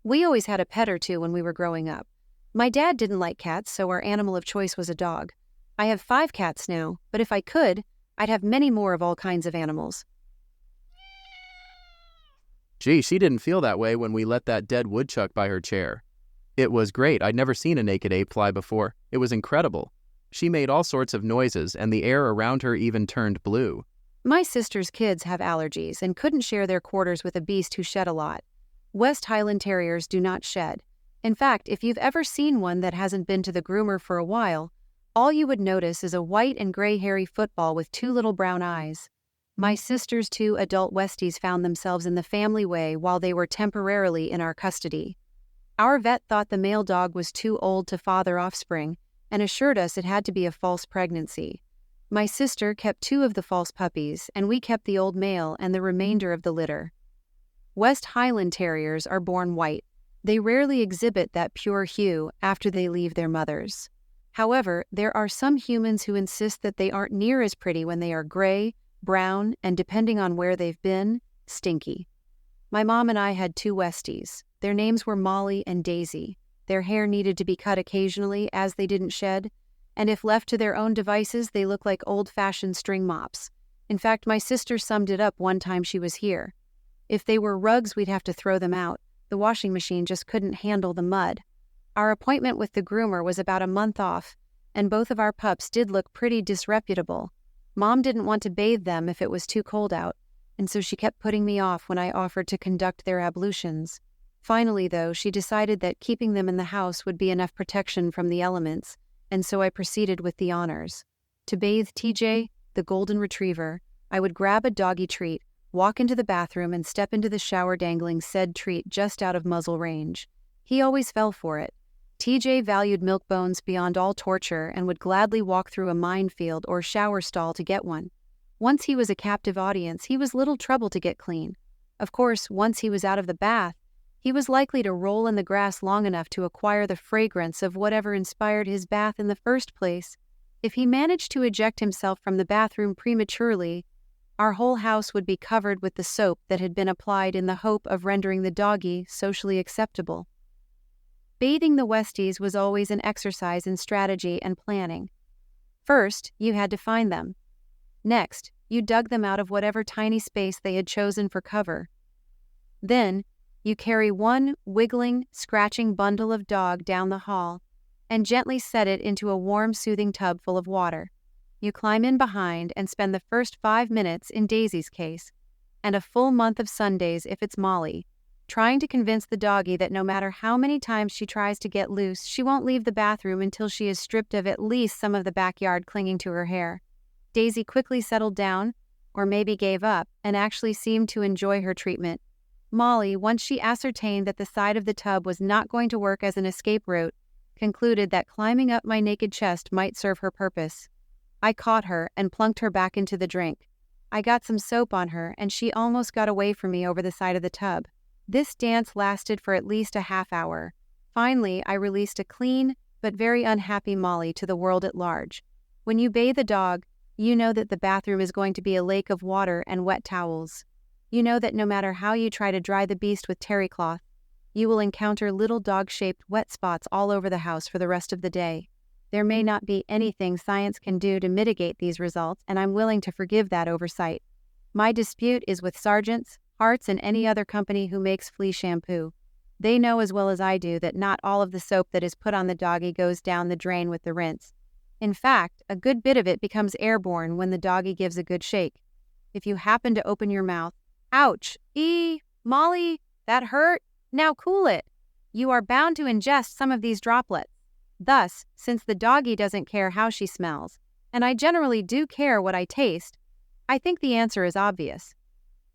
We always had a pet or two when we were growing up. My dad didn't like cats, so our animal of choice was a dog. I have 5 cats now, but if I could, I'd have many more of all kinds of animals. Gee, she didn't feel that way when we let that dead woodchuck by her chair. It was great. I'd never seen a naked ape fly before. It was incredible. She made all sorts of noises, and the air around her even turned blue. My sister's kids have allergies and couldn't share their quarters with a beast who shed a lot. West Highland Terriers do not shed. In fact, if you've ever seen one that hasn't been to the groomer for a while, all you would notice is a white and gray hairy football with 2 little brown eyes. My sister's 2 adult Westies found themselves in the family way while they were temporarily in our custody. Our vet thought the male dog was too old to father offspring and assured us it had to be a false pregnancy. My sister kept 2 of the false puppies, and we kept the old male and the remainder of the litter. West Highland Terriers are born white. They rarely exhibit that pure hue after they leave their mothers. However, there are some humans who insist that they aren't near as pretty when they are gray, brown, and depending on where they've been, stinky. My mom and I had 2 Westies. Their names were Molly and Daisy. Their hair needed to be cut occasionally as they didn't shed, and if left to their own devices, they looked like old-fashioned string mops. In fact, my sister summed it up one time she was here. If they were rugs, we'd have to throw them out. The washing machine just couldn't handle the mud. Our appointment with the groomer was about a month off, and both of our pups did look pretty disreputable. Mom didn't want to bathe them if it was too cold out, and so she kept putting me off when I offered to conduct their ablutions. Finally, though, she decided that keeping them in the house would be enough protection from the elements, and so I proceeded with the honors. To bathe TJ, the golden retriever, I would grab a doggy treat, walk into the bathroom, and step into the shower dangling said treat just out of muzzle range. He always fell for it. TJ valued milk bones beyond all torture and would gladly walk through a minefield or shower stall to get one. Once he was a captive audience, he was little trouble to get clean. Of course, once he was out of the bath, he was likely to roll in the grass long enough to acquire the fragrance of whatever inspired his bath in the first place. If he managed to eject himself from the bathroom prematurely, our whole house would be covered with the soap that had been applied in the hope of rendering the doggy socially acceptable. Bathing the Westies was always an exercise in strategy and planning. First, you had to find them. Next, you dug them out of whatever tiny space they had chosen for cover. Then, you carry one wiggling, scratching bundle of dog down the hall and gently set it into a warm, soothing tub full of water. You climb in behind and spend the first 5 minutes, in Daisy's case, and a full month of Sundays if it's Molly, trying to convince the doggy that no matter how many times she tries to get loose, she won't leave the bathroom until she is stripped of at least some of the backyard clinging to her hair. Daisy quickly settled down, or maybe gave up, and actually seemed to enjoy her treatment. Molly, once she ascertained that the side of the tub was not going to work as an escape route, concluded that climbing up my naked chest might serve her purpose. I caught her and plunked her back into the drink. I got some soap on her, and she almost got away from me over the side of the tub. This dance lasted for at least a half hour. Finally, I released a clean but very unhappy Molly to the world at large. When you bathe a dog, you know that the bathroom is going to be a lake of water and wet towels. You know that no matter how you try to dry the beast with terry cloth, you will encounter little dog-shaped wet spots all over the house for the rest of the day. There may not be anything science can do to mitigate these results, and I'm willing to forgive that oversight. My dispute is with Sargent's, Hart's, and any other company who makes Flea shampoo. They know as well as I do that not all of the soap that is put on the doggy goes down the drain with the rinse. In fact, a good bit of it becomes airborne when the doggy gives a good shake. If you happen to open your mouth, ouch, Molly, that hurt, now cool it. You are bound to ingest some of these droplets. Thus, since the doggy doesn't care how she smells, and I generally do care what I taste, I think the answer is obvious.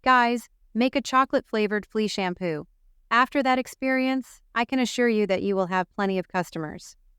Guys, make a chocolate-flavored Flea shampoo. After that experience, I can assure you that you will have plenty of customers.